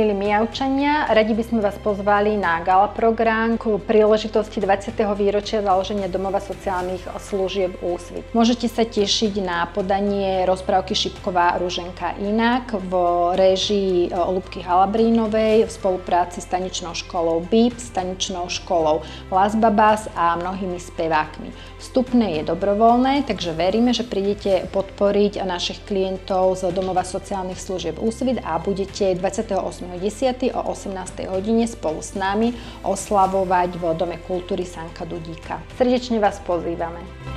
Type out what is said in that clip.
milí Mijavčania, radi by sme vás pozvali na gala program ku príležitosti 20. výročia založenia Domova sociálnych služieb Úsvit. Môžete sa tešiť na podanie rozprávky Šipková Ruženka inak v réžii Ľubky Halabrínovej v spolupráci s tanečnou školou BIP, s tanečnou školou Las Babas a mnohými spevákmi. Vstupné je dobrovoľné, takže veríme, že prídete podporiť našich klientov z Domova sociálnych služieb Úsvit a budete 28.10. o 18. hodine spolu s nami oslavovať v Dome kultúry Sanka Dudíka. Srdečne vás pozývame.